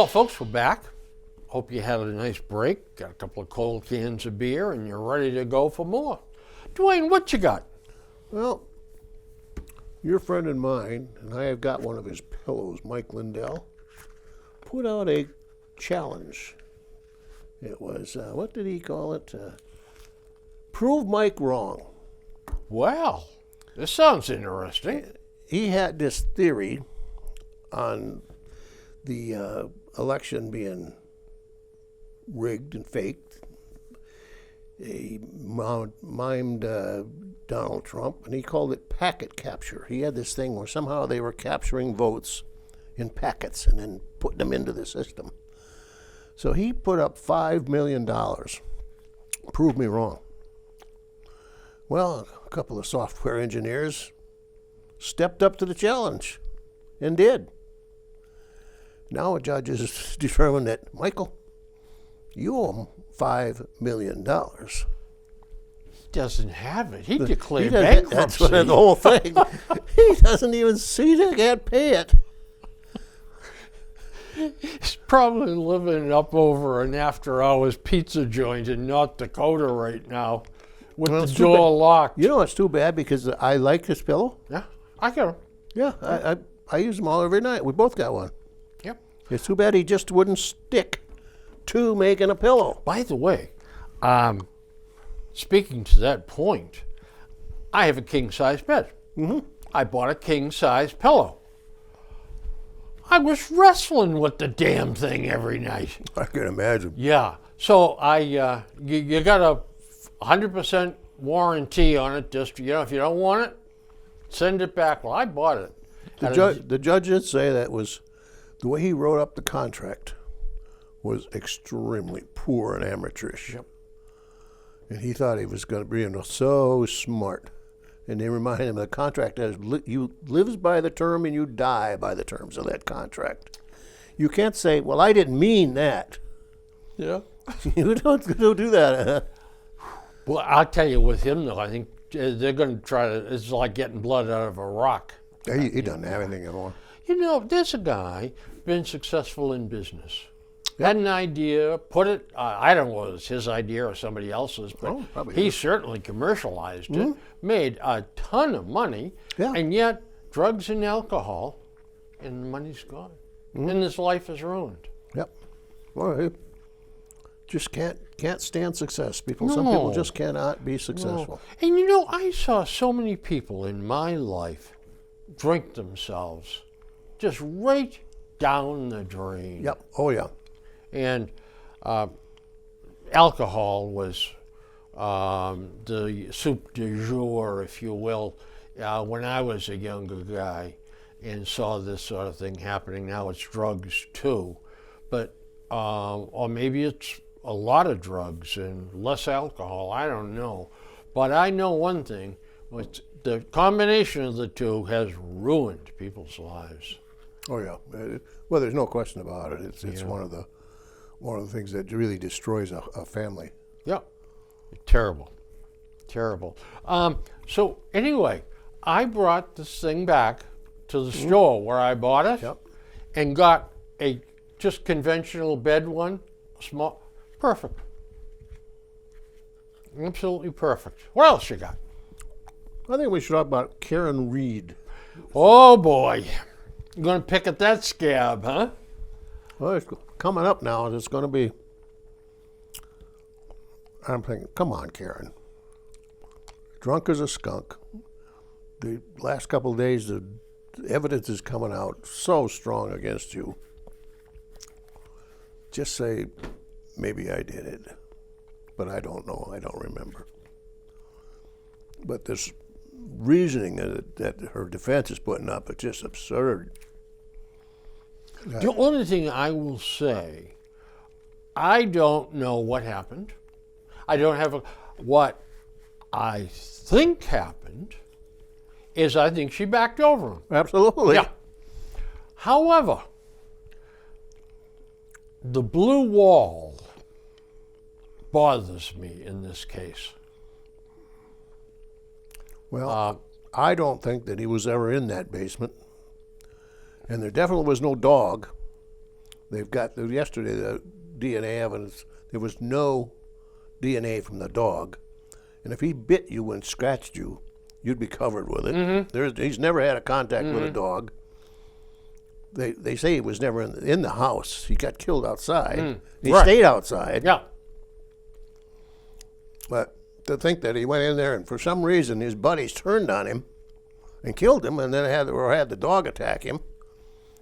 Well, folks, we're back. Hope you had a nice break, got a couple of cold cans of beer, and you're ready to go for more. Dwayne, what you got? Well, your friend and mine, and I have got one of his pillows, Mike Lindell, put out a challenge. It was, what did he call it? Prove Mike wrong. Well, this sounds interesting. He had this theory on the election being rigged and faked. He mimed Donald Trump, and he called it packet capture. He had this thing where somehow they were capturing votes in packets and then putting them into the system. So he put up $5 million. Prove me wrong. Well, a couple of software engineers stepped up to the challenge and did. Now a judge has determined that, Michael, you owe him $5 million. He doesn't have it. He declared That's bankruptcy. what the whole thing. He doesn't even see it, can't pay it. He's probably living up over an after-hours pizza joint in North Dakota right now with Well, the it's too door bad. locked. You know, it's too bad because I like his pillow. Yeah, I got him. Yeah, I use them all every night. We both got one. Yep. It's too bad he just wouldn't stick to making a pillow. By the way, speaking to that point, I have a king-size bed. Mm-hmm. I bought a king-size pillow. I was wrestling with the damn thing every night. I can imagine. Yeah. So you got a 100% warranty on it. Just, if you don't want it, send it back. Well, I bought it. The judge did say that was the way he wrote up the contract was extremely poor and amateurish. Yep. And he thought he was going to be so smart. And they remind him the contract has you lives by the term and you die by the terms of that contract. You can't say, "Well, I didn't mean that." Yeah. You don't do that. Well, I'll tell you, with him though, I think they're going to try to. It's like getting blood out of a rock. He doesn't have anything anymore. There's a guy been successful in business. Had an idea, put it. I don't know whether it's his idea or somebody else's, but he certainly commercialized it, made a ton of money, and yet drugs and alcohol, and the money's gone, and his life is ruined. Yep. Well, he just can't stand success. Some people just cannot be successful. And I saw so many people in my life drink themselves just right down the drain. Yep. Oh yeah. And alcohol was the soup du jour, if you will, when I was a younger guy and saw this sort of thing happening. Now it's drugs too, but or maybe it's a lot of drugs and less alcohol. I don't know, but I know one thing: the combination of the two has ruined people's lives. Oh yeah. Well, there's no question about it. It's one of the things that really destroys a family. Yep. Terrible. So anyway, I brought this thing back to the store where I bought it and got a just conventional bed one, small, perfect. Absolutely perfect. What else you got? I think we should talk about Karen Reed. Oh boy. You're going to pick at that scab, huh? Well, it's coming up now. It's going to be. I'm thinking, come on, Karen. Drunk as a skunk. The last couple of days, the evidence is coming out so strong against you. Just say, maybe I did it, but I don't know. I don't remember. But this reasoning that her defense is putting up is just absurd. The only thing I will say, I don't know what happened. I don't have what I think happened is I think she backed over him. Absolutely. Yeah. However, the blue wall bothers me in this case. Well, I don't think that he was ever in that basement. And there definitely was no dog They've got yesterday the DNA evidence. There was no DNA from the dog, and if he bit you and scratched you, you'd be covered with it. He's never had a contact with a dog. They say he was never in the house. He got killed outside. He Right. stayed outside. Yeah. But to think that he went in there and for some reason his buddies turned on him and killed him, and then had the dog attack him.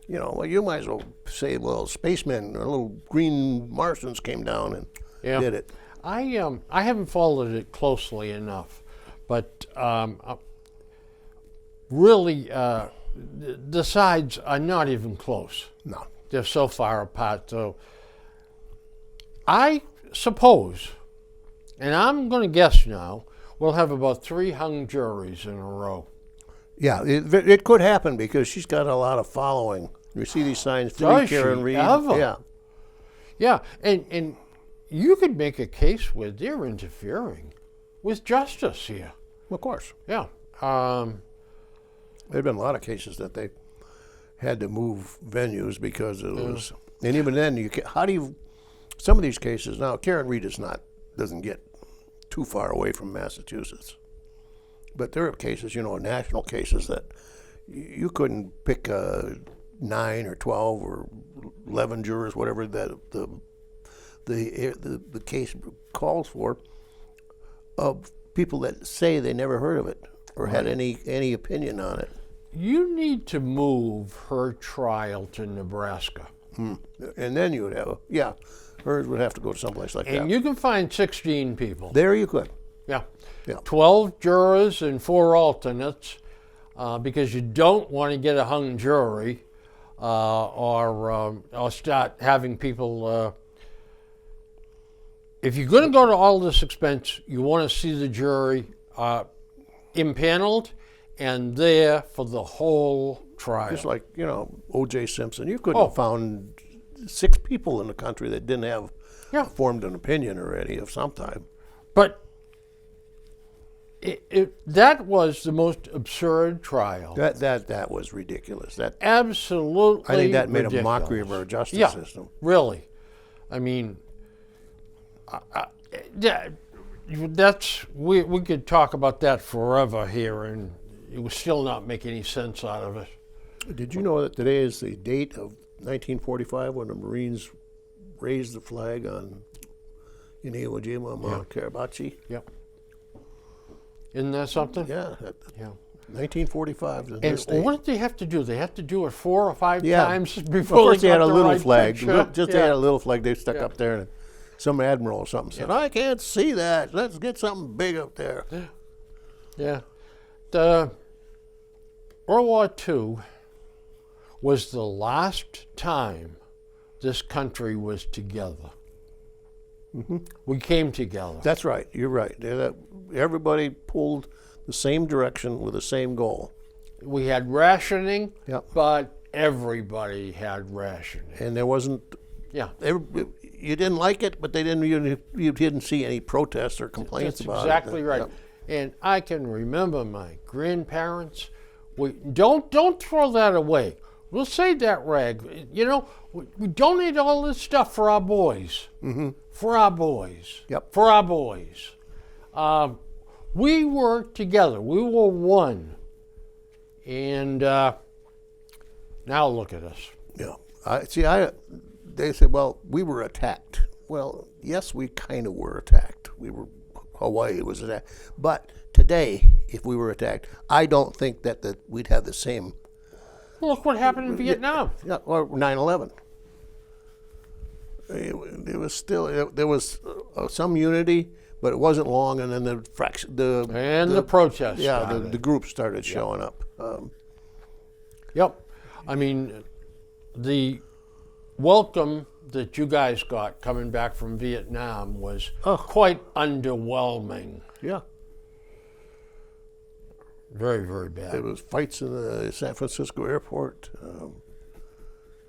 You know, well, you might as well say, well, spacemen or little green Martians came down and did it. I haven't followed it closely enough, but really the sides are not even close. No. They're so far apart. So I suppose, and I'm going to guess now, we'll have about 3 hung juries in a row. Yeah, it could happen because she's got a lot of following. You see these signs, free Does Karen she Reed. ever? Yeah. Yeah, and you could make a case where they're interfering with justice here. Of course. Yeah. There have been a lot of cases that they had to move venues because it was, and even then, some of these cases, now Karen Reed doesn't get too far away from Massachusetts. But there are cases, national cases that you couldn't pick 9 or 12 or 11 jurors, whatever that the case calls for, of people that say they never heard of it or had any opinion on it. You need to move her trial to Nebraska. And then you would have hers would have to go to someplace like that. And you can find 16 people. There you could. Yeah. Yeah. 12 jurors and 4 alternates, because you don't want to get a hung jury or start having people. If you're going to go to all this expense, you want to see the jury impaneled and there for the whole trial. Just like, O.J. Simpson. You couldn't have found 6 people in the country that didn't have formed an opinion already of some type. But that was the most absurd trial. That was ridiculous. That Absolutely I think that made ridiculous. a mockery of our justice system. Really. I mean, we could talk about that forever here, and it would still not make any sense out of it. Did you know that today is the date of 1945 when the Marines raised the flag in Iwo Jima, Mount Karabachi? Yep. Isn't that something? Yeah. Yeah. 1945. And what did they have to do? They had to do it 4 or 5 Yeah. times before Well, first they they got had a the little right flag. picture. They had a little flag they stuck up there, and some admiral or something said, Yeah. "I can't see that. Let's get something big up there." Yeah. The World War II was the last time this country was together. We came together. That's right. You're right. Everybody pulled the same direction with the same goal, We had rationing, Yep. but everybody had rationing. and there wasn't. Yeah. You didn't like it, but you didn't see any protests or complaints That's about exactly it. right. Yep. And I can remember my grandparents. We don't throw that away. We'll save that rag. We donate all this stuff for our boys. For our boys. Yep. For our boys. We worked together. We were one. And now look at us. Yeah. They said, well, we were attacked. Well, yes, we kind of were attacked. Hawaii was attacked. But today, if we were attacked, I don't think that we'd have the same. Look what happened in Vietnam. Yeah, or 9/11. It was still, there was some unity, but it wasn't long, and then the protests. Yeah, started. the groups started showing up. Yep. I mean, the welcome that you guys got coming back from Vietnam was quite underwhelming. Yeah. Very, very bad. There was fights in the San Francisco airport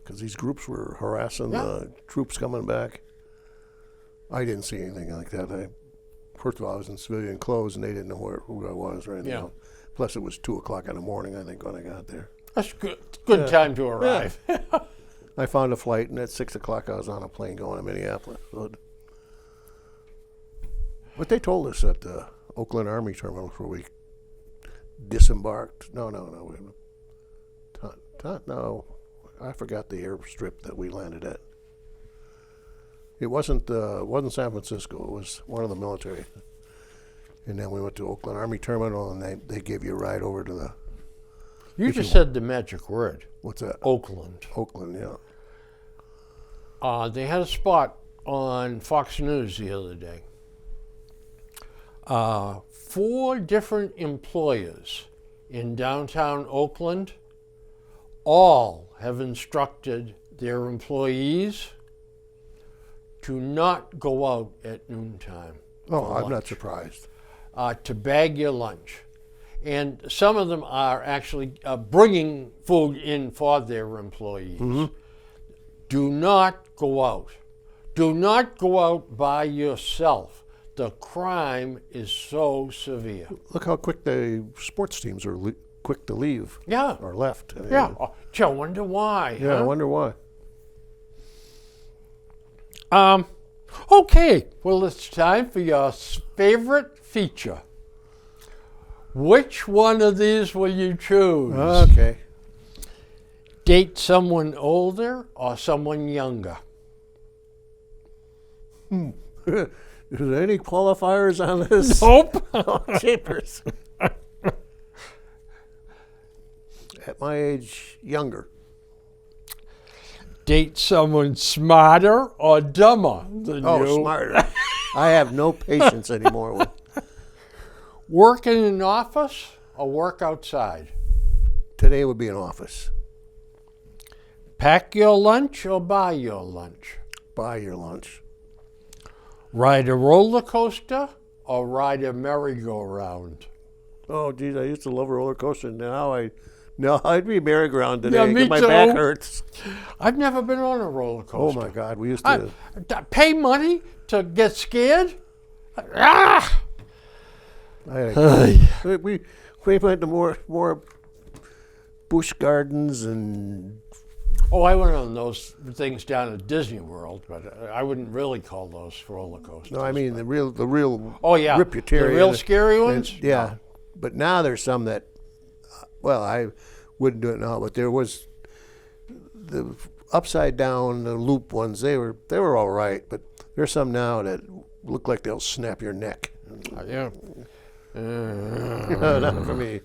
because these groups were harassing the troops coming back. I didn't see anything like that. First of all, I was in civilian clothes, and they didn't know who I was or anything else. Plus, it was 2:00 in the morning, I think, when I got there. That's good. Good time to arrive. I found a flight, and at 6 o'clock I was on a plane going to Minneapolis. But they told us at the Oakland Army Terminal where we disembarked. No. No, I forgot the airstrip that we landed at. It wasn't San Francisco. It was one of the military. And then we went to Oakland Army Terminal, and they gave you a ride over to the. You just said the magic word. What's that? Oakland. Oakland, yeah. They had a spot on Fox News the other day. 4 different employers in downtown Oakland all have instructed their employees to not go out at noontime. Oh, I'm not surprised. To bag your lunch. And some of them are actually bringing food in for their employees. Mm-hmm. Do not go out. Do not go out by yourself. The crime is so severe. Look how quick the sports teams are quick to leave. Yeah. Or left. Yeah. Gee, I wonder why. Yeah, huh? I wonder why. Okay, well, it's time for your favorite feature. Which one of these will you choose? Okay. Date someone older or someone younger? Is there any qualifiers on this? Nope. Oh, jeepers. At my age, younger. Date someone smarter or dumber than Oh, you? smarter. I have no patience anymore with. Work in an office or work outside? Today would be an office. Pack your lunch or buy your lunch? Buy your lunch. Ride a roller coaster or ride a merry-go-round? Oh, geez, I used to love a roller coaster. Now I'd be merry-go-round today Yeah, me because my too. back hurts. I've never been on a roller Oh, coaster. my God. We used to. Pay money to get scared? Ah! We went to more Busch Gardens and. Oh, I went on those things down at Disney World, but I wouldn't really call those roller coasters. No, I mean the real. Oh yeah, Riputarian. the real scary ones. Yeah, but now there's some that. Well, I wouldn't do it now, but there was the upside down the loop ones. They were all right, but there's some now that look like they'll snap your neck. Yeah. Not for me.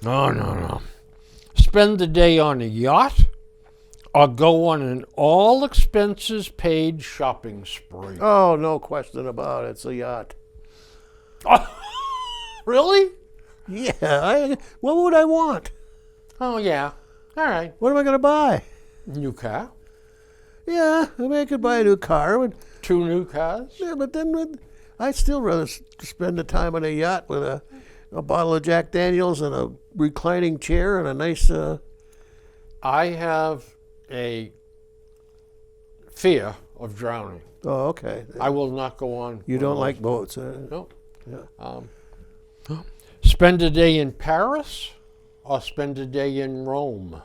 No. Spend the day on a yacht or go on an all expenses paid shopping spree. Oh, no question about it. It's a yacht. Really? Yeah. What would I want? Oh yeah. All right. What am I going to buy? New car. Yeah, I mean, I could buy a new car. But, 2 new cars. yeah, but then I'd still rather spend the time on a yacht with a bottle of Jack Daniels and a reclining chair and a nice. I have a fear of drowning. Oh, okay. I will not go on. You don't like boats, huh? No. Yeah. Spend a day in Paris or spend a day in Rome?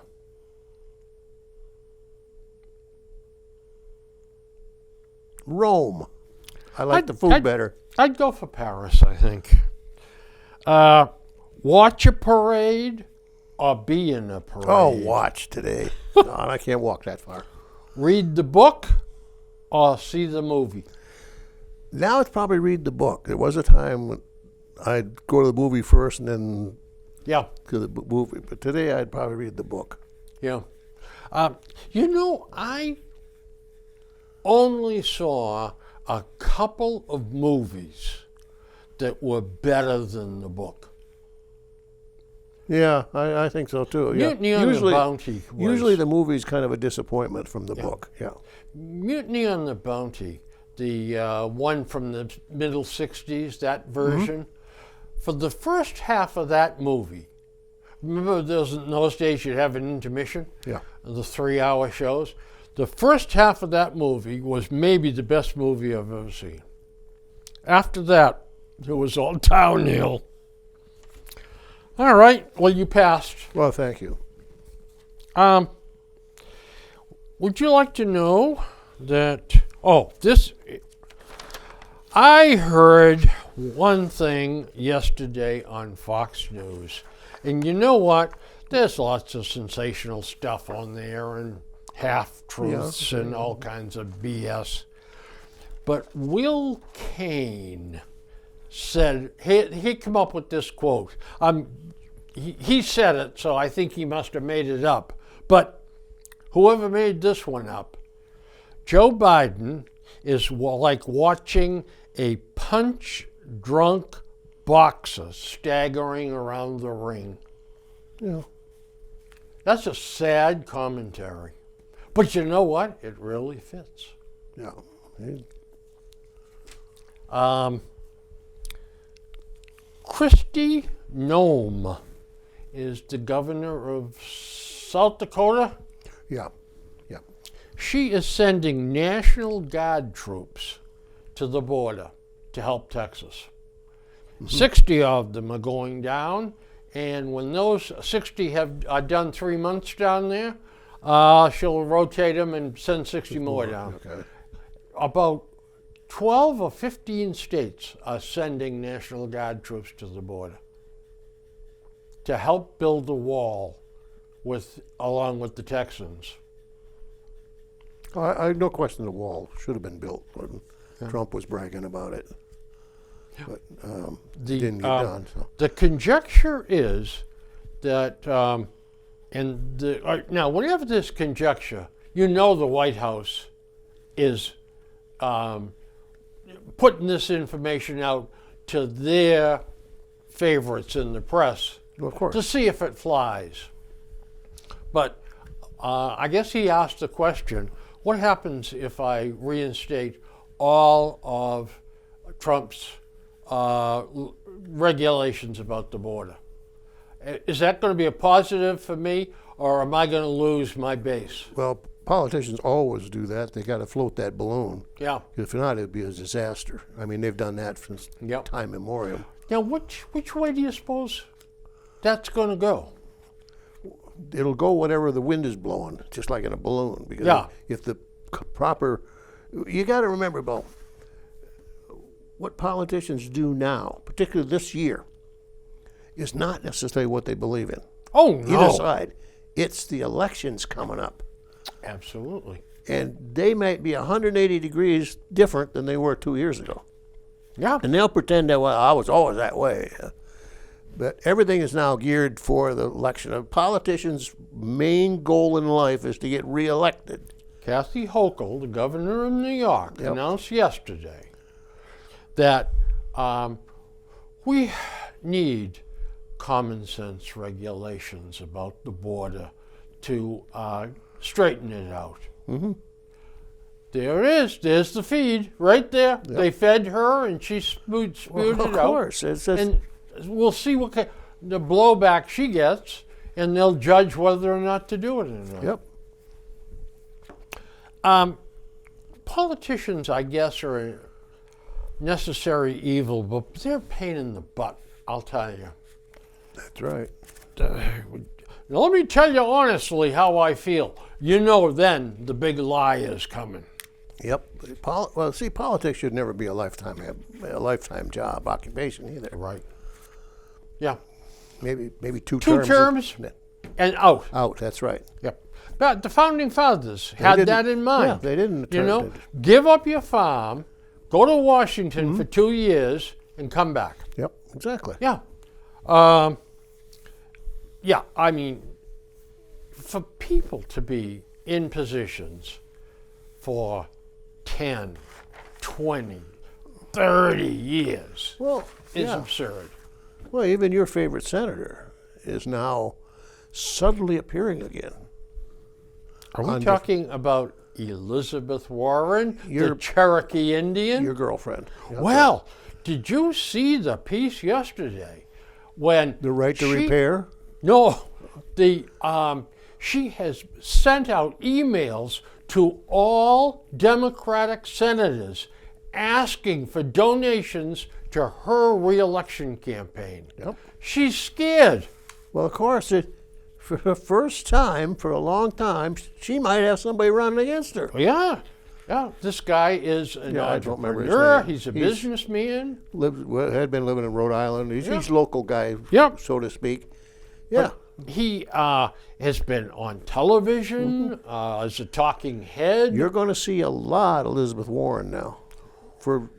Rome. I like the food better. I'd go for Paris, I think. Watch a parade or be in a parade? Oh, watch today. No, I can't walk that far. Read the book or see the movie? Now it's probably read the book. There was a time when I'd go to the movie first and then Yeah. to the movie. But today I'd probably read the book. Yeah. I only saw a couple of movies that were better than the book. Yeah, I think so too. Yeah. Mutiny on the Bounty was, usually the movie's kind of a disappointment from the book. Yeah. Mutiny on the Bounty, the one from the middle 60s, that version, for the first half of that movie, remember in those days you'd have an intermission? Yeah. The 3-hour shows. The first half of that movie was maybe the best movie I've ever seen. After that, it was all downhill. All right, well, you passed. Well, thank you. Would you like to know that? Oh, this. I heard one thing yesterday on Fox News, and you know what? There's lots of sensational stuff on there and half truths and all kinds of BS. But Will Kane said, he came up with this quote. He said it, so I think he must have made it up. But whoever made this one up, Joe Biden is like watching a punch-drunk boxer staggering around the ring. Yeah. That's a sad commentary. But you know what? It really fits. Yeah. Kristi Noem is the governor of South Dakota. Yeah. Yeah. She is sending National Guard troops to the border to help Texas. 60 of them are going down, and when those 60 are done 3 months down there, she'll rotate them and send 60 more down. Okay. About 12 or 15 states are sending National Guard troops to the border to help build the wall along with the Texans. I no question the wall should have been built when Trump was bragging about it. But didn't get done. So. The conjecture is that, now whenever there's conjecture, you know the White House is putting this information out to their favorites in the press Well, of course. to see if it flies. But I guess he asked the question, what happens if I reinstate all of Trump's regulations about the border? Is that going to be a positive for me, or am I going to lose my base? Well, politicians always do that. They got to float that balloon. Yeah. If not, it'd be a disaster. I mean, they've done that since time immemorial. Now, which way do you suppose that's going to go? It'll go whatever the wind is blowing, just like in a balloon. Because if the proper, you got to remember, Bo, what politicians do now, particularly this year, is not necessarily what they believe in. Oh, no. Either side. It's the elections coming up. Absolutely. And they might be 180 degrees different than they were 2 years ago. Yeah. And they'll pretend that, well, I was always that way. But everything is now geared for the election. A politician's main goal in life is to get reelected. Kathy Hochul, the governor of New York, announced yesterday that we need common sense regulations about the border to straighten it out. Mm-hmm. There it is. There's the feed right there. Yep. They fed her, and she spewed it out. Of course. And we'll see what the blowback she gets, and they'll judge whether or not to do it or not. Yep. Politicians, I guess, are a necessary evil, but they're a pain in the butt, I'll tell you. That's right. Now, let me tell you honestly how I feel. You know then the big lie is coming. Yep. Well, see, politics should never be a lifetime job, occupation either. Right. Yeah. Maybe two terms. 2 terms and out. Out, that's right. Yep. But the founding fathers had that in mind. Yeah, they didn't. You know, give up your farm, go to Washington for 2 years, and come back. Yep, exactly. Yeah. Yeah, I mean, for people to be in positions for 10, 20, 30 years is absurd. Well, even your favorite senator is now suddenly appearing again. Are we talking about Elizabeth Warren, the Cherokee Indian? Your girlfriend. Yep. Well, did you see the piece yesterday when the right to repair? No, she has sent out emails to all Democratic senators asking for donations to her reelection campaign. Yep. She's scared. Well, of course, for the first time for a long time, she might have somebody running against her. Yeah. Yeah. This guy is an Yeah, I don't remember his entrepreneur. name. He's a He's- businessman. Had been living in Rhode Island. He's Yeah. a local guy, Yep. so to speak. Yeah. He has been on television as a talking head. You're going to see a lot of Elizabeth Warren now, for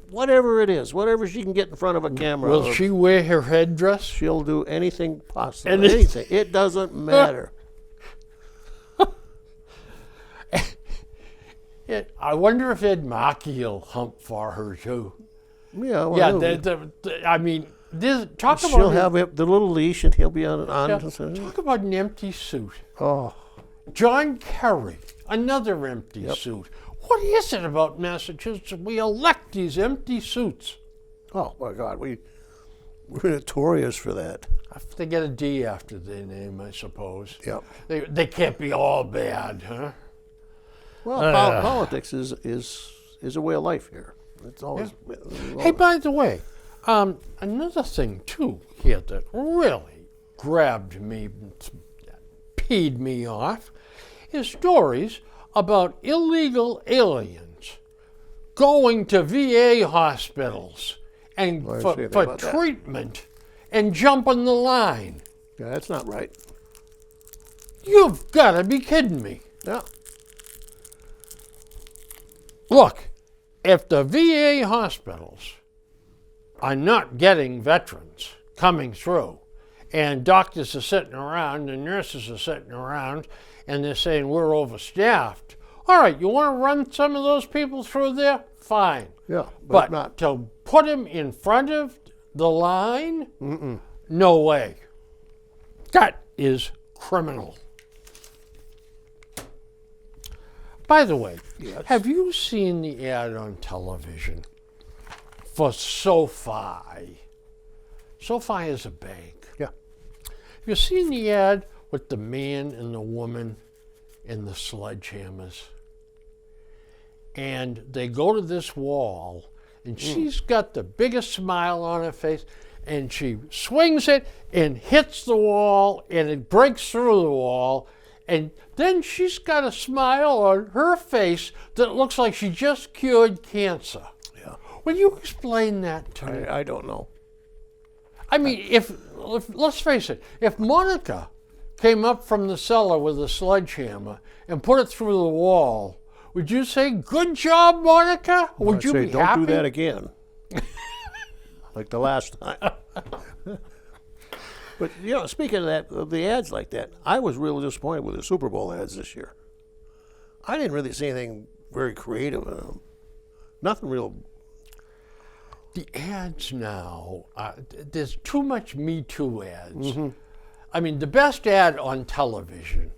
whatever it is, whatever she can get in front of a camera. Will she wear her headdress? She'll do anything possible. Anything. Anything. It doesn't matter. I wonder if Ed Markey will hump for her too. Yeah. Well, Yeah, I mean, talk about she'll have the little leash, and he'll be on. talk about an empty suit. Oh, John Kerry, another empty suit. What is it about Massachusetts? We elect these empty suits. oh my God, we're notorious for that. They get a D after their name, I suppose. Yep. They can't be all bad, huh? Well, politics is a way of life here. It's always. Hey, by the way, another thing too here that really grabbed me, peed me off, is stories about illegal aliens going to VA hospitals and Well, I see for anything about that. treatment and jumping the line. Yeah, that's not right. You've got to be kidding me. Yeah. Look, if the VA hospitals are not getting veterans coming through, and doctors are sitting around and nurses are sitting around, and they're saying we're overstaffed, all right, you want to run some of those people through there? Fine. Yeah, But not. to put them in front of the line? No way. That is criminal. By the way, Yes. have you seen the ad on television for SoFi? SoFi is a bank. Yeah. Have you seen the ad with the man and the woman and the sledgehammers? And they go to this wall, and she's got the biggest smile on her face, and she swings it and hits the wall, and it breaks through the wall, and then she's got a smile on her face that looks like she just cured cancer. Yeah. Will you explain that to me? I don't know. I mean, if let's face it, if Monica came up from the cellar with a sledgehammer and put it through the wall, would you say, "Good job, Monica"? Would I'd you say, be don't happy? do that again. Like the last time. But speaking of that, of the ads like that, I was really disappointed with the Super Bowl ads this year. I didn't really see anything very creative in them. Nothing real. The ads now, there's too much Me Too ads. I mean, the best ad on television,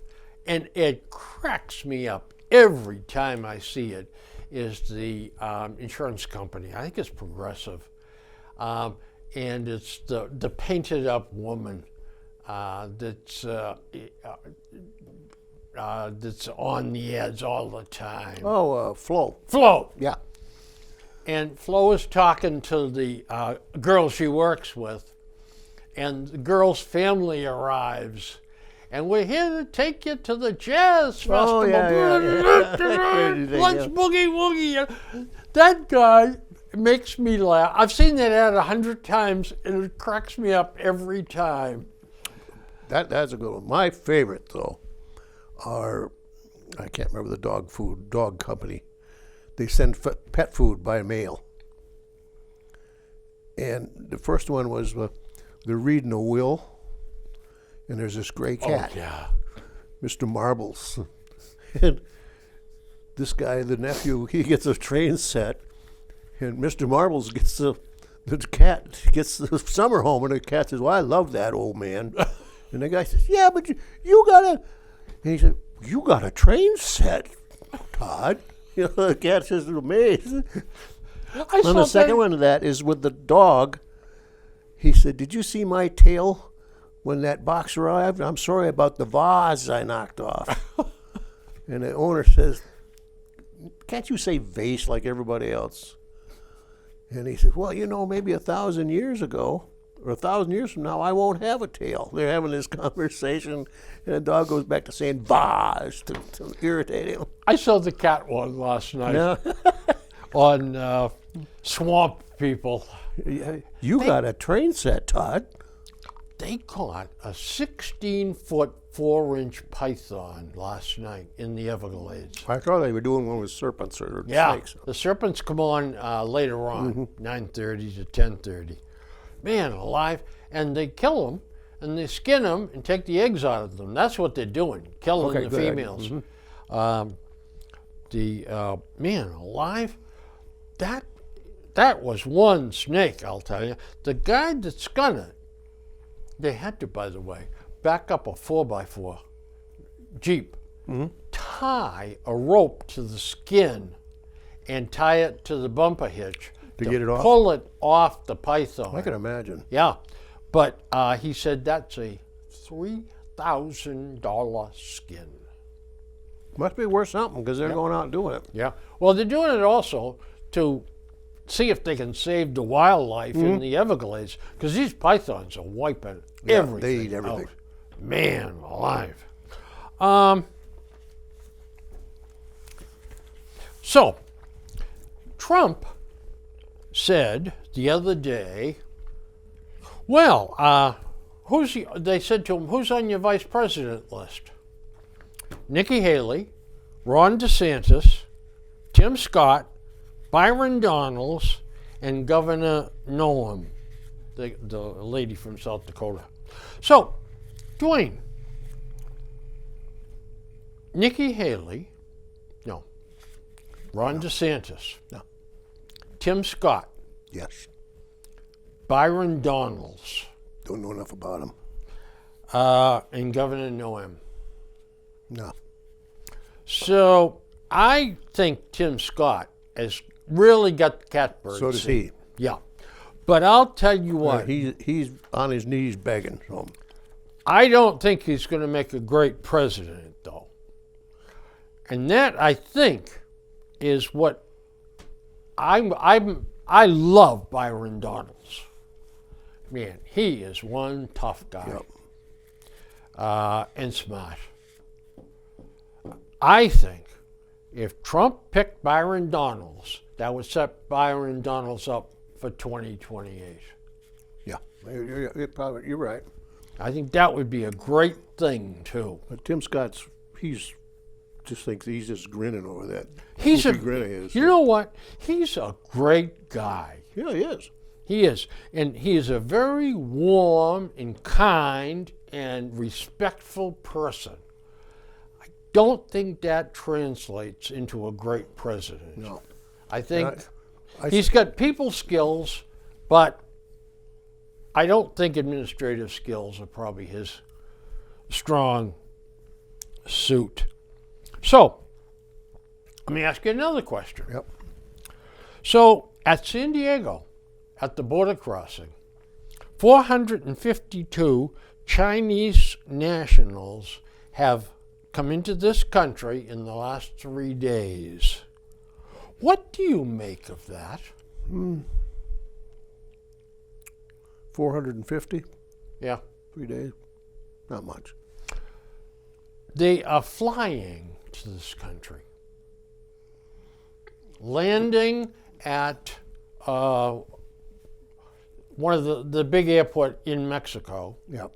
and it cracks me up every time I see it, is the insurance company. I think it's Progressive. And it's the painted up woman that's on the ads all the time. Oh, Flo. Flo. Yeah. And Flo is talking to the girl she works with, and the girl's family arrives. And we're here to take you to the jazz festival. Oh, yeah. Let's boogie woogie. That guy makes me laugh. I've seen that ad 100 times, and it cracks me up every time. That's a good one. My favorite, though, are, I can't remember the dog company. They send pet food by mail. And the first one was they're reading a will, and there's this gray cat, Oh, yeah. Mr. Marbles. And this guy, the nephew, he gets a train set, and Mr. Marbles gets the cat gets the summer home, and the cat says, "Well, I love that old man." And the guy says, "Yeah, but you gotta," and he said, "You got a train set, Todd." The cat says, "Amazed." I And the second one of that is with the dog. He said, "Did you see my tail when that box arrived? I'm sorry about the vase I knocked off." And the owner says, "Can't you say vase like everybody else?" And he says, "Well, maybe 1,000 years ago, or 1,000 years from now, I won't have a tail. They're having this conversation, and the dog goes back to saying "buzz" to irritate him. I saw the cat one last night Yeah. on Swamp People. You got a train set, Todd. They caught a 16-foot, 4-inch python last night in the Everglades. I thought they were doing one with serpents or Yeah, snakes. the serpents come on later on, 9:30 to 10:30. Man, alive. And they kill them, and they skin them and take the eggs out of them. That's what they're doing, killing Okay, the good. females. Man, alive. That was one snake, I'll tell you. The guy that skun it, they had to, by the way, back up a 4x4 Jeep, tie a rope to the skin, and tie it to the bumper hitch To get it off? pull it off the python. I can imagine. Yeah, but he said that's a $3,000 skin. Must be worth something because they're going out and doing it. Yeah. Well, they're doing it also to see if they can save the wildlife in the Everglades, because these pythons are wiping everything. they eat everything. out. Man, alive. So, Trump said the other day, well, they said to him, who's on your vice president list? Nikki Haley, Ron DeSantis, Tim Scott, Byron Donalds, and Governor Noem, the lady from South Dakota. So, Dwayne, Nikki Haley, no, Ron DeSantis, No. Tim Scott, Yes. Byron Donalds, Don't know enough about them. and Governor Noem. No. So I think Tim Scott has really got the catbird So does seat. he. Yeah. But I'll tell you what, He's on his knees begging. So. I don't think he's going to make a great president, though. And that, I think, is what I love Byron Donalds. Man, he is one tough guy. Yep. And smart. I think if Trump picked Byron Donalds, that would set Byron Donalds up for 2028. Yeah. You're right. I think that would be a great thing, too. But Tim Scott's, just thinks he's just grinning over that. He's goofy grin of his. you know what? He's a great guy. Yeah, he is. He is. And he is a very warm and kind and respectful person. I don't think that translates into a great president. No. I think I- he's got people skills, but I don't think administrative skills are probably his strong suit. So, let me ask you another question. Yep. So, at San Diego, at the border crossing, 452 Chinese nationals have come into this country in the last 3 days. What do you make of that? 450, Yeah. 3 days. Not much. They are flying to this country, landing at one of the big airport in Mexico, Yep.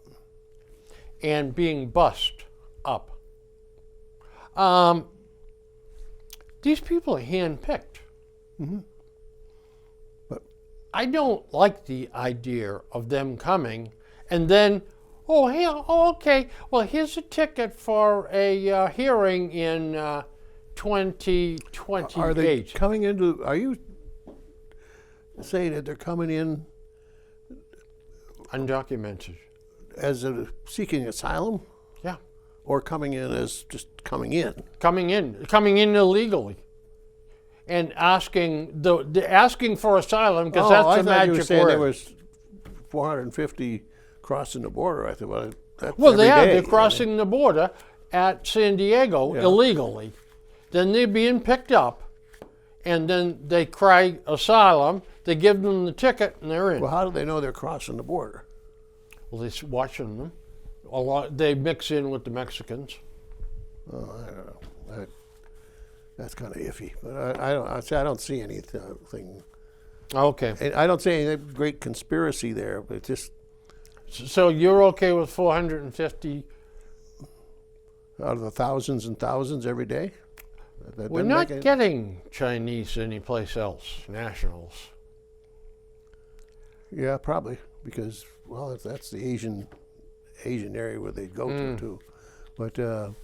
and being bussed up. These people are handpicked. But I don't like the idea of them coming and then, oh, hey, oh, okay, well, here's a ticket for a hearing in 2028. are they coming into? Are you saying that they're coming in Undocumented. as seeking asylum, Yeah. or coming in as just coming in? Coming in illegally. And asking asking for asylum because I that's thought the magic you were saying word. there was 450 crossing the border. I thought, well, that's Well, they every are. day. They're crossing the border at San Diego Yeah. illegally. Then they're being picked up, and then they cry asylum. They give them the ticket and they're in. Well, how do they know they're crossing the border? Well, they're watching them. A lot. They mix in with the Mexicans. Oh, I don't know. That's kind of iffy. But I don't see anything. Okay. And I don't see any great conspiracy there, but it's just So you're okay with 450? out of the thousands and thousands every day. That We're doesn't not make any- getting Chinese anyplace else, nationals. Yeah, probably because that's the Asian area where they go to too. But the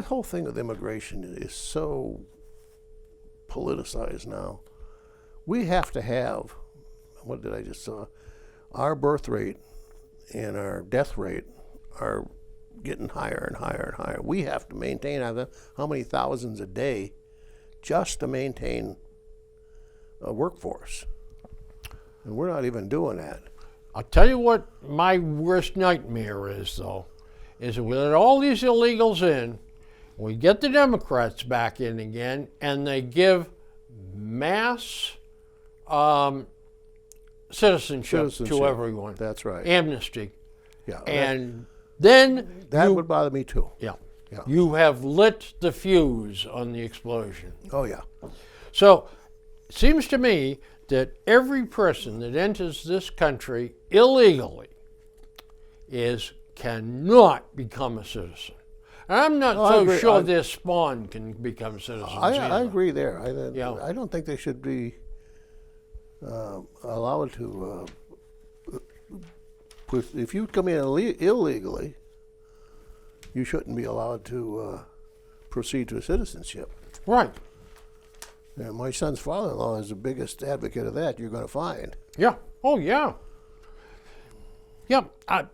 whole thing with immigration is so politicized now. We have to have, what did I just saw? Our birth rate and our death rate are getting higher and higher and higher. We have to maintain how many thousands a day just to maintain a workforce. And we're not even doing that. I'll tell you what my worst nightmare is, though, is that we let all these illegals in, we get the Democrats back in again, and they give mass citizenship to everyone. That's right. Amnesty. Yeah. And then that would bother me too. yeah, Yeah. you have lit the fuse on the explosion. Oh yeah. So it seems to me that every person that enters this country illegally cannot become a citizen. And I'm not I so agree. sure their spawn can become citizens. I either. agree there. Yeah. I don't think they should be allowed to. If you come in illegally, you shouldn't be allowed to proceed to citizenship. Right. And my son's father-in-law is the biggest advocate of that you're going to find. Yeah. Oh, yeah. Yeah.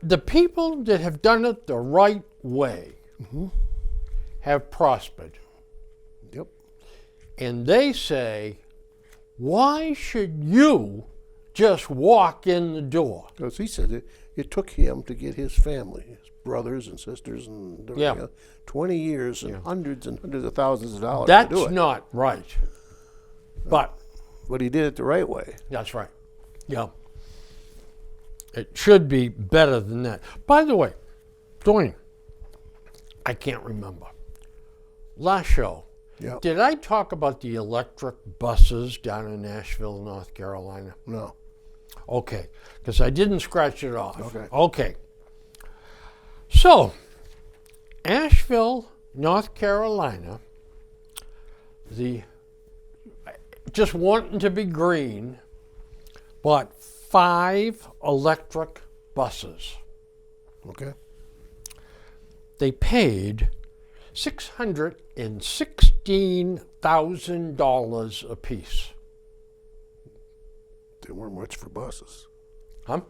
The people that have done it the right way have prospered. Yep. And they say, why should you just walk in the door? Because he said it took him to get his family, his brothers and sisters and everything else, 20 years and hundreds of thousands of dollars to do That's it. not right. But But he did it the right way. that's right. Yeah. It should be better than that. By the way, Dwayne, I can't remember. Last show, Yep. did I talk about the electric buses down in Nashville, North Carolina? No. Okay, because I didn't scratch it off. Okay. So, Asheville, North Carolina, just wanting to be green, bought 5 electric buses. Okay. They paid $616,000 apiece. They weren't much for buses. Huh?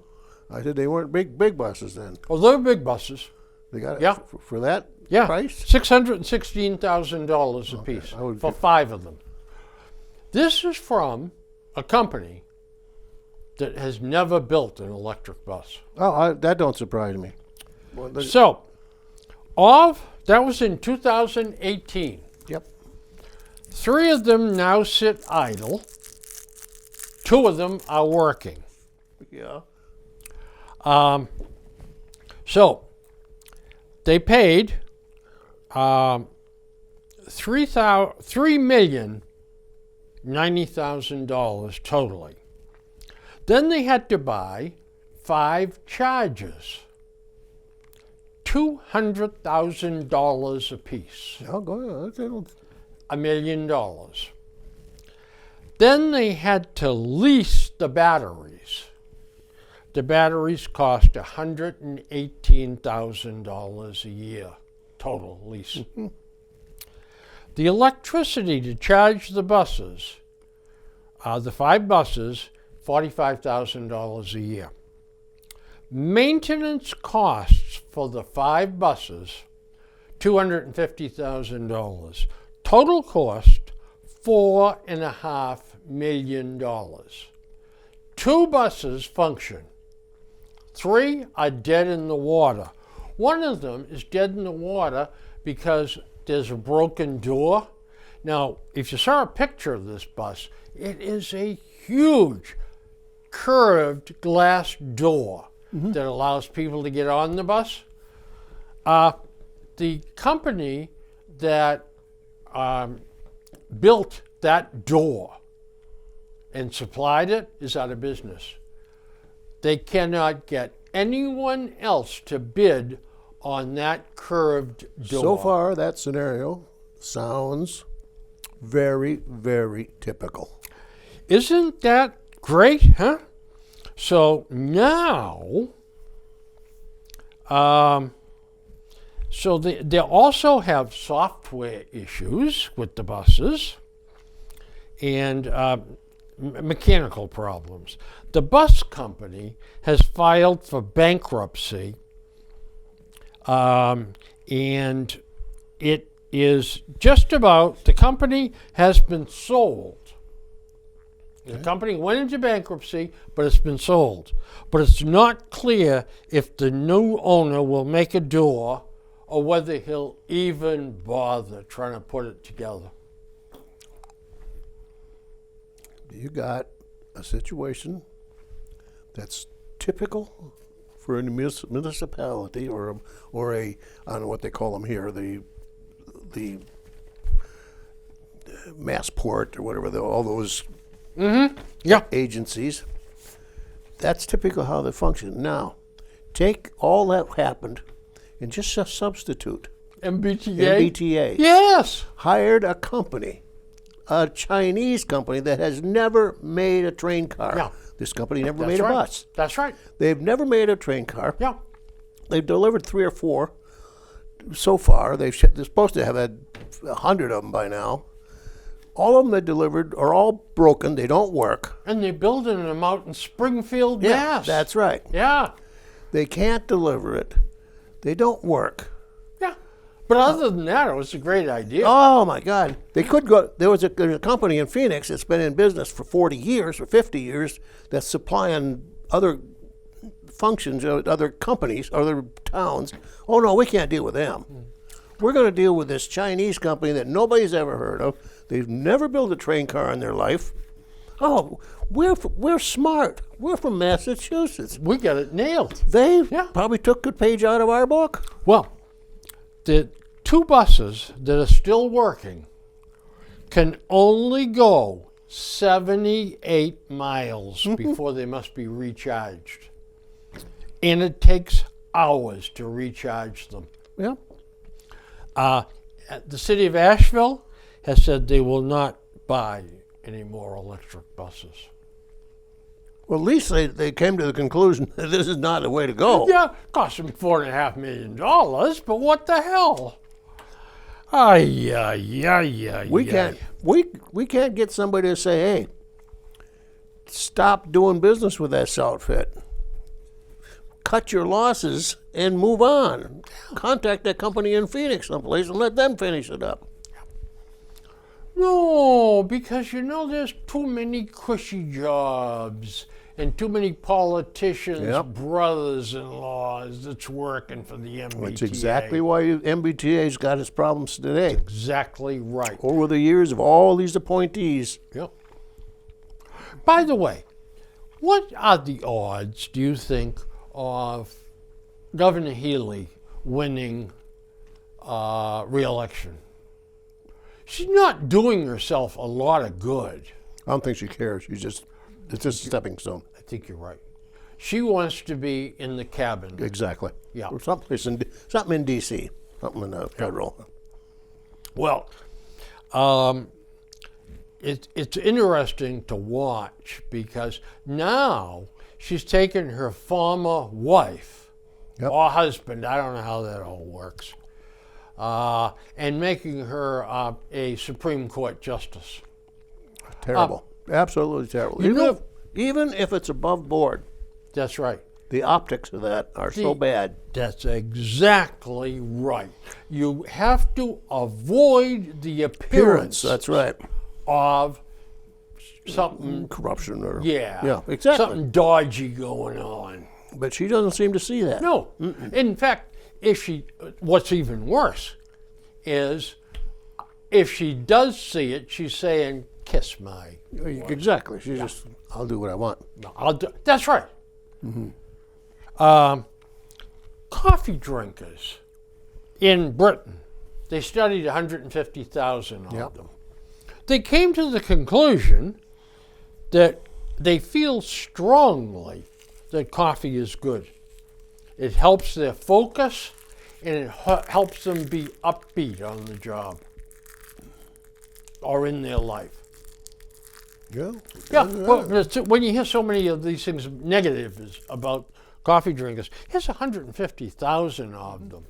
I said they weren't big buses then. Oh, they're big buses. They got it Yeah. for that Yeah, price? $616,000 apiece I would for get- 5 of them. This is from a company that has never built an electric bus. Oh, that don't surprise me. Well, So, that was in 2018. yep. 3 of them now sit idle. 2 of them are working. Yeah. So, they paid $3,090,000 totally. Then they had to buy 5 chargers, $200,000 apiece, I'll go. It'll- $1 million. Then they had to lease the batteries. The batteries cost $118,000 a year, total lease. The electricity to charge the buses, the 5 buses, $45,000 a year. Maintenance costs for the 5 buses, $250,000. Total cost, $4.5 million. 2 buses function. 3 are dead in the water. One of them is dead in the water because there's a broken door. Now, if you saw a picture of this bus, it is a huge curved glass door that allows people to get on the bus. The company that built that door and supplied it is out of business. They cannot get anyone else to bid on that curved door. So far, that scenario sounds very, very typical. Isn't that great, huh? So now, they also have software issues with the buses and mechanical problems. The bus company has filed for bankruptcy, and it is just about, the company has been sold. The company went into bankruptcy, but it's been sold. But it's not clear if the new owner will make a door or whether he'll even bother trying to put it together. You got a situation that's typical for a municipality or a I don't know what they call them here, the Massport or whatever, all those Yeah. agencies. That's typical how they function. Now, take all that happened and just substitute MBTA? MBTA. Yes. Hired a company, a Chinese company that has never made a train car. Yeah. This company never That's made a right. bus. That's right. They've never made a train car. Yeah. They've delivered 3 or 4 so far. They're supposed to have had 100 of them by now. All of them they delivered are all broken. They don't work. And they're building them out in Springfield, Mass. That's right. Yeah. They can't deliver it. They don't work. Yeah. But other than that, it was a great idea. Oh my God! They could go. There's a company in Phoenix that's been in business for 40 years or 50 years that's supplying other functions, other companies, other towns. Oh no, we can't deal with them. We're going to deal with this Chinese company that nobody's ever heard of. They've never built a train car in their life. Oh, we're smart. We're from Massachusetts. We got it nailed. They Yeah. probably took a page out of our book. Well, the 2 buses that are still working can only go 78 miles before they must be recharged. And it takes hours to recharge them. Yeah. The city of Asheville has said they will not buy any more electric buses. Well, at least they came to the conclusion that this is not the way to go. Yeah, cost them $4.5 million, but what the hell? Ay, ay, ay, ay, We can't we can't get somebody to say, hey, stop doing business with this outfit. Cut your losses and move on. Contact that company in Phoenix someplace and let them finish it up. No, because there's too many cushy jobs and too many politicians, Yep. brothers-in-laws that's working for the MBTA. That's exactly why MBTA's got its problems today. Exactly right. Over the years of all these appointees. Yep. By the way, what are the odds, do you think, of Governor Healy winning re-election? She's not doing herself a lot of good. I don't think she cares. It's just a stepping stone. I think you're right. She wants to be in the cabinet. Exactly. Yeah. Or something in D.C., something in the federal. Well, it's interesting to watch because now she's taken her former wife Yep. or husband, I don't know how that all works, and making her a Supreme Court justice. Terrible. Absolutely terrible. you Even if it's above board, That's right. the optics of that are so bad. That's exactly right. You have to avoid the appearance That's right. of something, Corruption or yeah, exactly. something dodgy going on. But she doesn't seem to see that. No. In fact, what's even worse is if she does see it, she's saying, "Kiss my." Exactly. She's just, I'll do what I want. No, I'll do. That's right. Coffee drinkers in Britain, they studied 150,000 of Yep. them. They came to the conclusion that they feel strongly that coffee is good. It helps their focus, and it helps them be upbeat on the job or in their life. Yeah. Yeah, well, when you hear so many of these things negatives about coffee drinkers, here's 150,000 of them.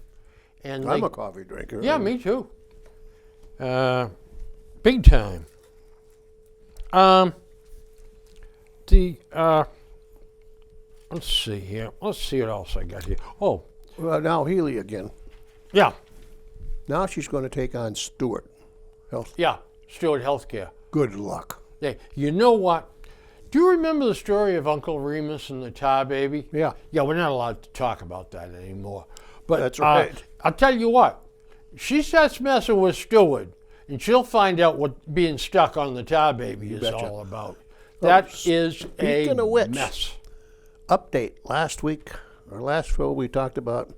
And I'm they- a coffee drinker. yeah, me too. Big time. Let's see here. Let's see what else I got here. Oh, Well, now Healy again. yeah, Now she's going to take on Stewart Health. yeah. Stewart Healthcare. Good luck. Hey, you know what? Do you remember the story of Uncle Remus and the tar baby? Yeah. Yeah, we're not allowed to talk about that anymore. But That's right. I'll tell you what. She starts messing with Stewart, and she'll find out what being stuck on the tar baby is betcha. all about. That is a speaking of which, mess. Update. Last week, or last show, we talked about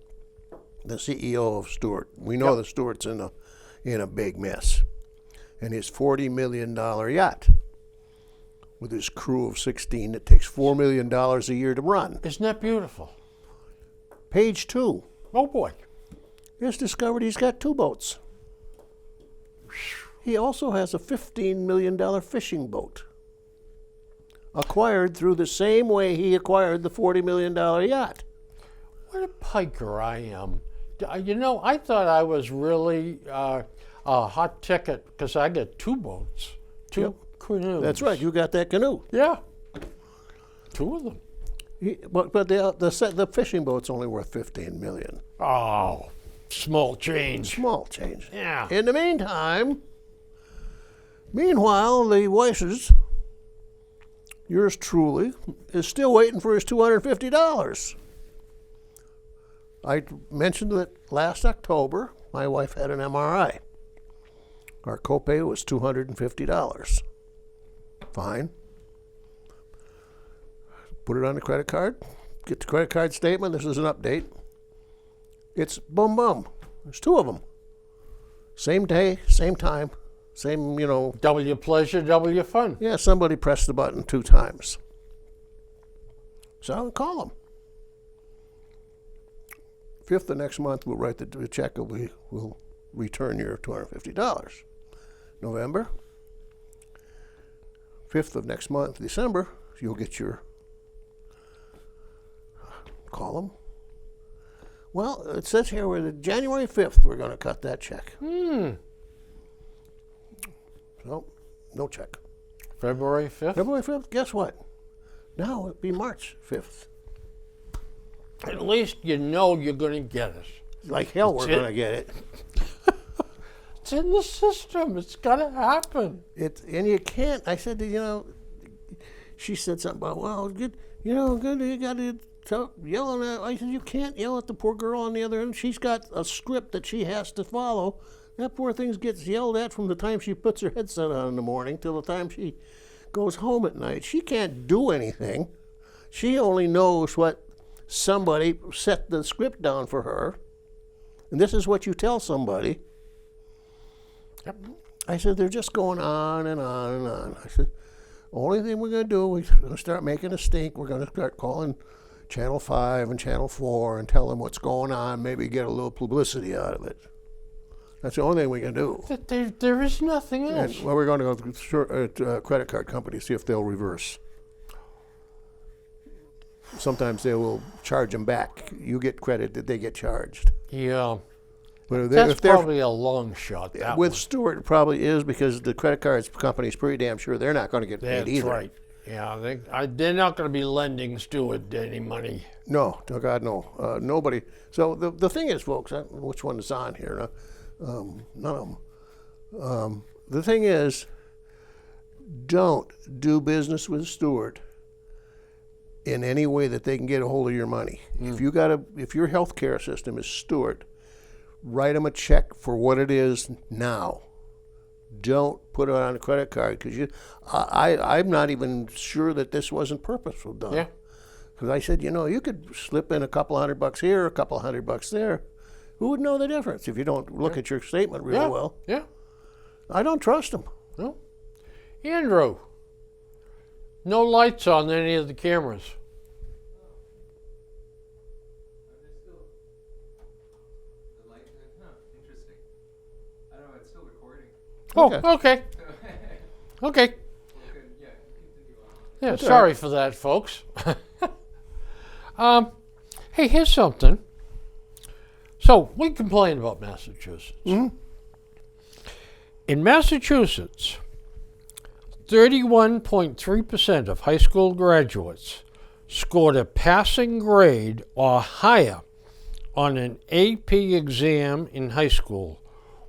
the CEO of Stewart. We know the Stewart's in a big mess. And his $40 million yacht with his crew of 16 that takes $4 million a year to run. Isn't that beautiful? Page 2. Oh boy. Just discovered he's got 2 boats. He also has a $15 million fishing boat, acquired through the same way he acquired the $40 million yacht. What a piker I am. You know, I thought I was really a hot ticket because I got 2 boats, 2 canoes. That's right, you got that canoe. Yeah. 2 of them. But the fishing boat's only worth $15 million. Oh, small change. Small change. Yeah. In the meanwhile, the Weisses, yours truly, is still waiting for his $250. I mentioned that last October, my wife had an MRI. Our copay was $250. Fine. Put it on the credit card. Get the credit card statement. This is an update. It's boom, boom. There's 2 of them. Same day, same time, same, W pleasure, W fun. yeah, somebody pressed the button 2 times. So I'll call them. 5th of next month, we'll write the check. We'll return your $250. November. 5th of next month, December, you'll get your. Call them. Well, it says here we're January 5th. We're going to cut that check. So, no check. February 5th. February 5th. Guess what? Now it'd be March 5th. At least you know you're going to get it. Like hell, we're That's it. going to get it. It's in the system. It's got to happen. And you can't. I said, she said something about, well, good, good. You got to yell at. I said, you can't yell at the poor girl on the other end. She's got a script that she has to follow. That poor thing gets yelled at from the time she puts her headset on in the morning till the time she goes home at night. She can't do anything. She only knows what somebody set the script down for her. And this is what you tell somebody. Yep. I said, they're just going on and on and on. I said, only thing we're going to do, we're going to start making a stink. We're going to start calling Channel 5 and Channel 4 and tell them what's going on, maybe get a little publicity out of it. That's the only thing we can do. There is nothing And, else. well, we're going to go to credit card companies, see if they'll reverse. Sometimes they will charge them back. You get credit, they get charged. Yeah. But if That's they're probably a long shot. That with one. Stewart, it probably is because the credit cards company's pretty damn sure they're not going to get paid That's either. right. Yeah, they're not going to be lending Stewart any money. No, oh God, no. Nobody. So the thing is, folks, which one is on here? None of them. The thing is, don't do business with Stewart in any way that they can get a hold of your money. If your health care system is Stewart, write them a check for what it is now. don't put it on a credit card because I'm not even sure that this wasn't purposeful done. Yeah. Because I said, you could slip in a couple $100 here, a couple $100 there. Who would know the difference if you don't look at your statement really Yeah. well? Yeah. I don't trust them. No. Andrew, no lights on any of the cameras. The light, interesting. I don't know, it's still recording. Oh, okay. Okay. Yeah, continue on. Yeah, That's all sorry right. for that, folks. Hey, here's something. So, we complain about Massachusetts. Mhm. In Massachusetts, 31.3% of high school graduates scored a passing grade or higher on an AP exam in high school,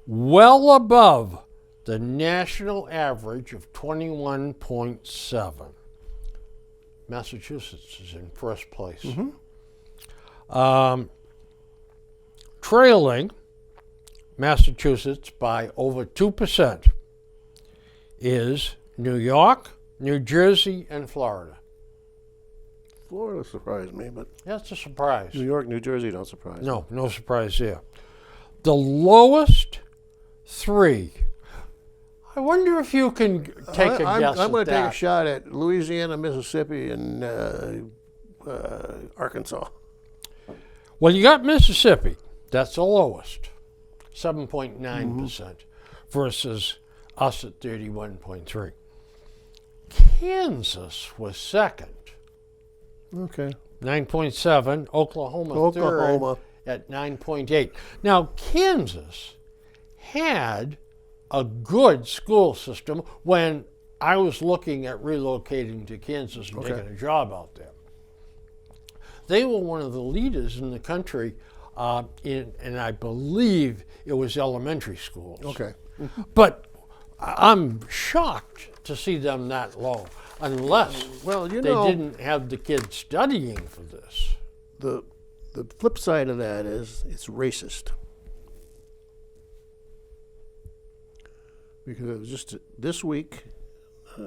well above the national average of 21.7. Massachusetts is in first place. Trailing Massachusetts by over 2% is New York, New Jersey, and Florida. Florida surprised me, but That's a surprise. New York, New Jersey don't surprise me. No, no surprise there. The lowest three. I wonder if you can take a guess I'm going at to take that. a shot at Louisiana, Mississippi, and Arkansas. Well, you got Mississippi. That's the lowest, 7.9% versus us at 31.3. Kansas was second, Okay. 9.7. Oklahoma Oklahoma. third at 9.8. Now, Kansas had a good school system when I was looking at relocating to Kansas and Okay. taking a job out there. They were one of the leaders in the country and I believe it was elementary schools. Okay. But I'm shocked to see them that low, unless Well, they didn't have the kids studying for this. the flip side of that is it's racist. Because it was just this week,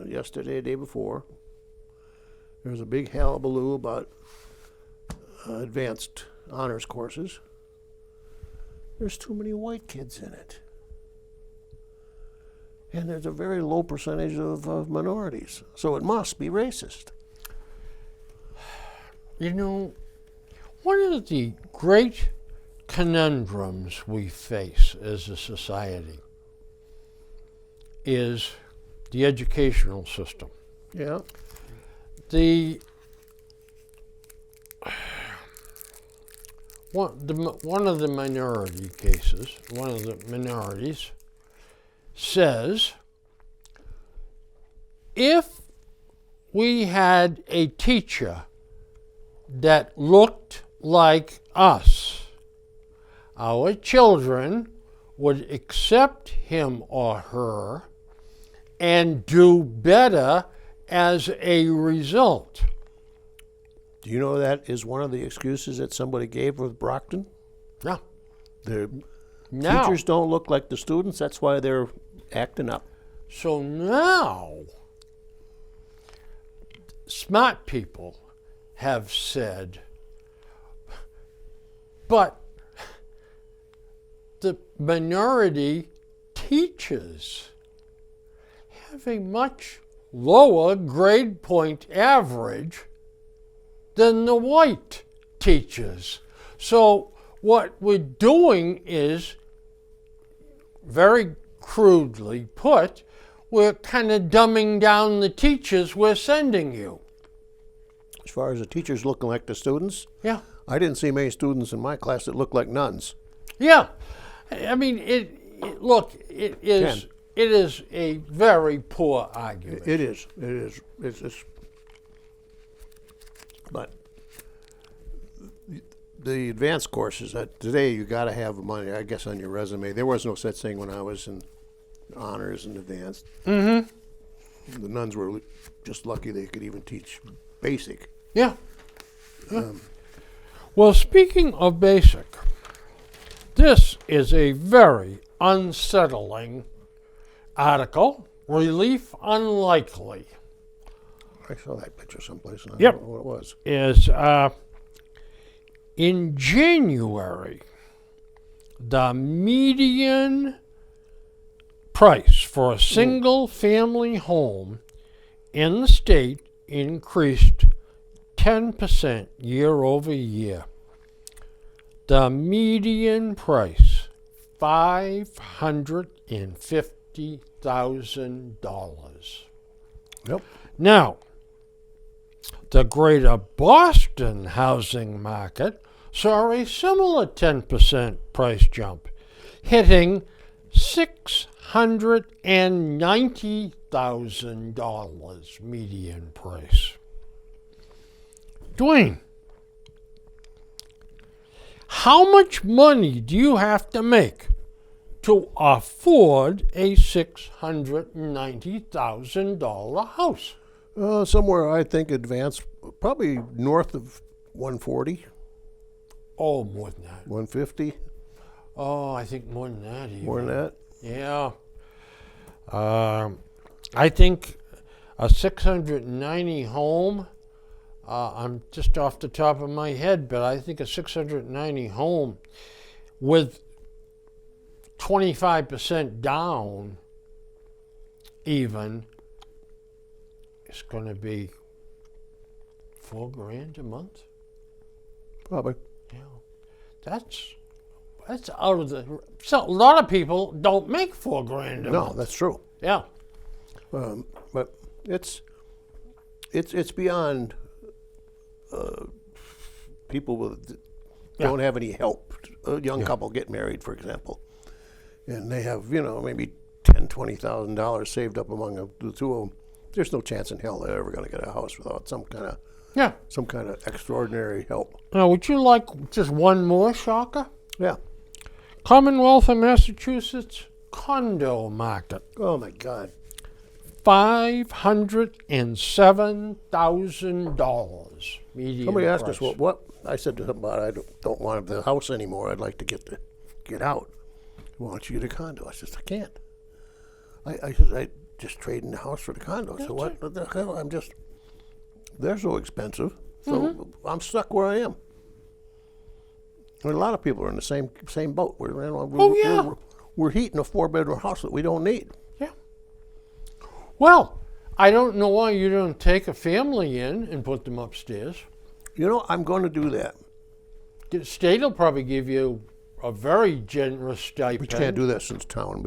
yesterday, day before, there was a big hullabaloo about advanced honors courses. There's too many white kids in it. And there's a very low percentage of minorities. So it must be racist. You know, one of the great conundrums we face as a society is the educational system. Yeah. One of the minority cases, one of the minorities says, if we had a teacher that looked like us, our children would accept him or her and do better as a result. Do you know that is one of the excuses that somebody gave with Brockton? Yeah. The Now, teachers don't look like the students, that's why they're acting up. so now, smart people have said, but the minority teachers have a much lower grade point average than the white teachers. So what we're doing is, very crudely put, we're kind of dumbing down the teachers we're sending you. As far as the teachers looking like the students, Yeah. I didn't see many students in my class that looked like nuns. Yeah. I mean, it is Ken. it is a very poor argument. It is. It's but the advanced courses that today you got to have money, I guess, on your resume. There was no such thing when I was in honors and advanced. Mm-hmm. The nuns were just lucky they could even teach basic. Yeah. Well, speaking of basic, this is a very unsettling article, relief unlikely, I saw that picture someplace. And I Yep. don't know what it was. is in January, the median price for a single family home in the state increased 10% year over year. The median price, $550,000. Yep. Now, the greater Boston housing market saw a similar 10% price jump, hitting $690,000 median price. Dwayne, how much money do you have to make to afford a $690,000 house? Somewhere I think advanced, probably north of 140, Oh, more than that. 150, Oh, I think more than that even. more than that. Yeah. I think a 690 home, I'm just off the top of my head, but I think a 690 home with 25% down even is going to be $4,000 a month. Probably. Yeah, that's out of the. So a lot of people don't make $4,000 a No, month. that's true. Yeah, But it's beyond people with don't have any help. A young couple get married, for example, and they have maybe $10,000-$20,000 saved up among the two of them. There's no chance in hell they're ever going to get a house without some kind of extraordinary help. Now, would you like just one more shocker? Yeah. Commonwealth of Massachusetts condo market. Oh my God. $507,000 median Somebody asked price. us what I said to him about I don't want the house anymore. I'd like to get out. Why don't you get a condo? I said I can't. I said I just trading the house for the condo. So what the hell? They're so expensive. So I'm stuck where I am. And a lot of people are in the same boat. We're heating a 4-bedroom house that we don't need. Yeah. Well, I don't know why you don't take a family in and put them upstairs. I'm going to do that. The state will probably give you a very generous stipend. But you can't do that since town.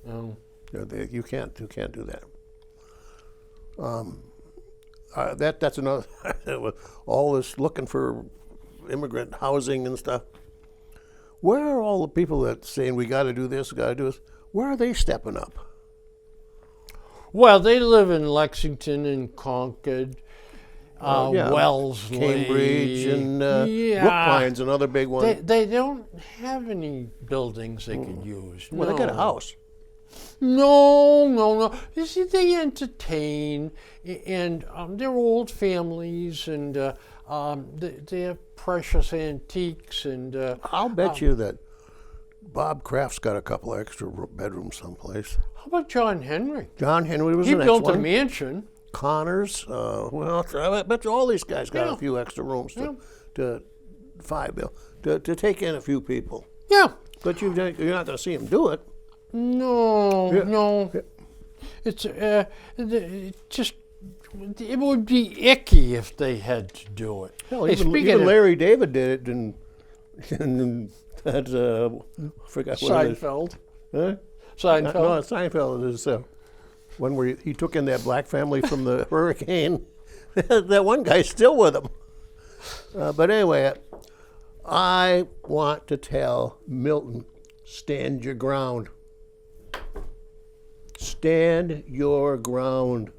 No. You can't do that. That's another. All this looking for immigrant housing and stuff. Where are all the people that saying we got to do this, got to do this? Where are they stepping up? Well, they live in Lexington and Concord, Yeah. Wellesley, Cambridge and Brookline's another big one. They don't have any buildings they could use. Well, they got a No. house. No. You see, they entertain, and they're old families, and they're precious antiques, and I'll bet you that Bob Kraft's got a couple of extra bedrooms someplace. how about John Henry? John Henry was He the next built a one. mansion. Connors. Well, I bet you all these guys got Yeah. a few extra rooms to take in a few people. Yeah. But you're not going to see them do it. No. Yeah. It's just. It would be icky if they had to do it. Hell, Hey, even speaking of Larry David did it, and that I forgot what it is. Seinfeld. Huh? Seinfeld. No, Seinfeld is one where he took in that black family from the hurricane. That one guy's still with him. But anyway, I want to tell Milton, stand your ground. Stand your ground.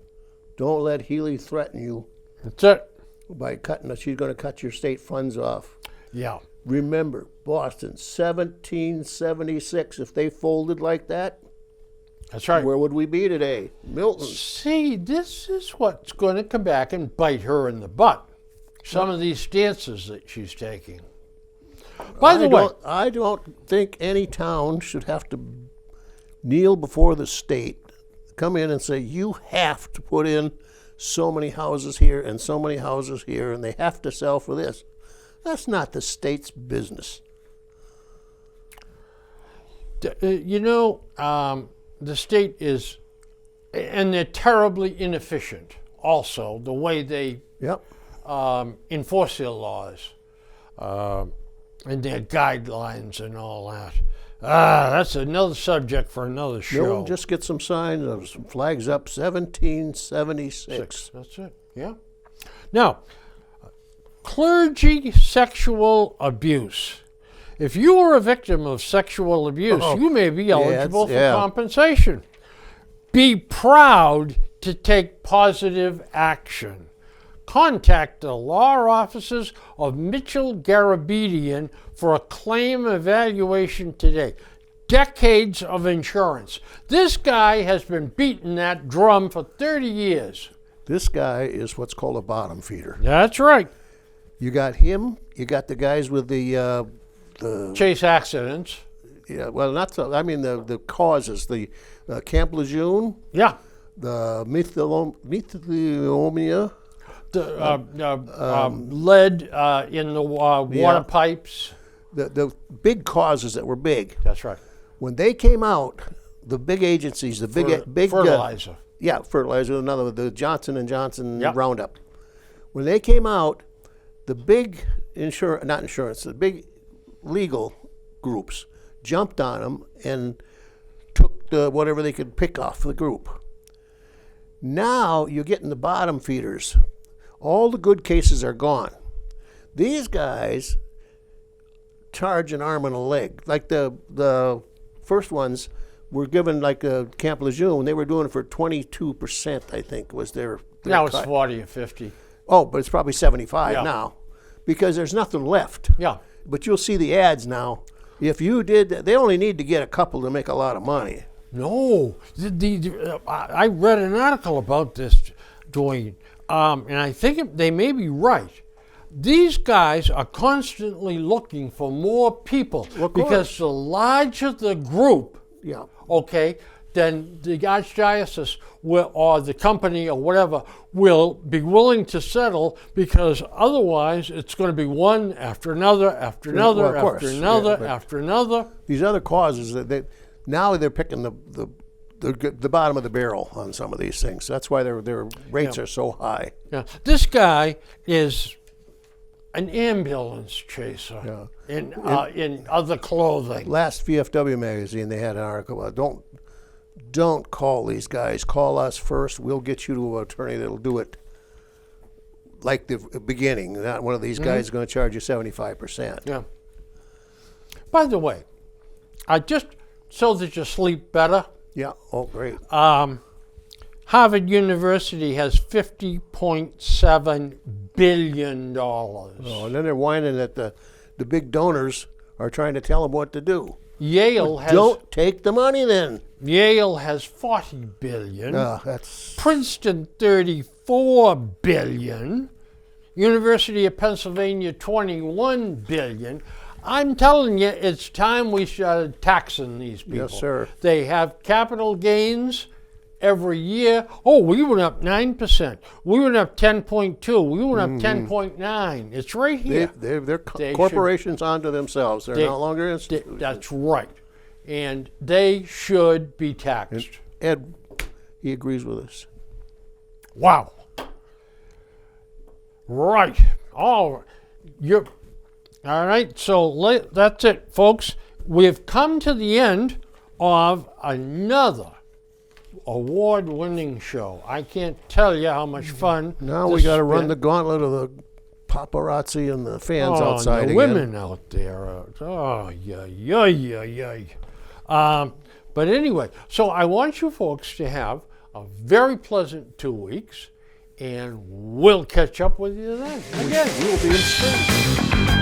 Don't let Healy threaten you That's it. by she's going to cut your state funds off. Yeah. Remember, Boston, 1776. If they folded like that, That's right. where would we be today? Milton. See, this is what's going to come back and bite her in the butt. Some of these stances that she's taking. By the way, I don't think any town should have to kneel before the state, come in and say, you have to put in so many houses here and so many houses here, and they have to sell for this. That's not the state's business. You know, the state is, and they're terribly inefficient also, the way they Yep. enforce their laws and their guidelines and all that. That's another subject for another show. No, just get some signs of some flags up 1776. That's it, yeah. Now, clergy sexual abuse. If you are a victim of sexual abuse, you may be eligible for compensation. Be proud to take positive action. Contact the law offices of Mitchell Garabedian for a claim evaluation today. Decades of insurance. This guy has been beating that drum for 30 years. This guy is what's called a bottom feeder. That's right. You got him. You got the guys with the Chase accidents. yeah. Well, not so. I mean the causes. The Camp Lejeune, Yeah. the mesothelioma. The lead in the water pipes. The big causes that were big. That's right. When they came out, the big agencies, the big fertilizer. Fertilizer. Another, the Johnson and Johnson Yep. Roundup. When they came out, the big the big legal groups jumped on them and took whatever they could pick off the group. Now you're getting the bottom feeders. All the good cases are gone. These guys charge an arm and a leg. Like the first ones were given, like Camp Lejeune, they were doing it for 22%, I think, was their Now it's cut. 40 or 50. Oh, but it's probably 75 Yeah. now, because there's nothing left. Yeah. But you'll see the ads now. If you did, they only need to get a couple to make a lot of money. No. I read an article about this, Dwayne, and I think they may be right. These guys are constantly looking for more people Of because course. the larger the group, Yeah. okay, then the archdiocese or the company or whatever will be willing to settle, because otherwise it's going to be one after another, after another, Well, of after course, another, yeah, but- after another. These other causes now they're picking the bottom of the barrel on some of these things. That's why their rates are so high. Yeah, this guy is an ambulance chaser in other clothing. Last VFW magazine, they had an article about don't call these guys. Call us first. We'll get you to an attorney that'll do it like the beginning. Not one of these guys is going to charge you 75%. Yeah. By the way, so that you sleep better, Yeah. Oh, great. Harvard University has $50.7 billion. Oh, and then they're whining that the big donors are trying to tell them what to do. Yale has Don't take the money then. $40 billion. That's Princeton $34 billion. University of Pennsylvania $21 billion. I'm telling you, it's time we started taxing these people. Yes, sir. They have capital gains every year. Oh, we went up 9%. We went up 10.2. We went up 10.9. It's right here. they're They corporations onto themselves. They're no longer institutions. That's right. And they should be taxed. Ed, he agrees with us. Wow. Right. All right. So that's it, folks. We've come to the end of another award-winning show. I can't tell you how much fun. Now this we got to has run been. the gauntlet of the paparazzi and the fans Oh, outside and the again. women out there. But anyway, so I want you folks to have a very pleasant 2 weeks, and we'll catch up with you then again. We'll be in space.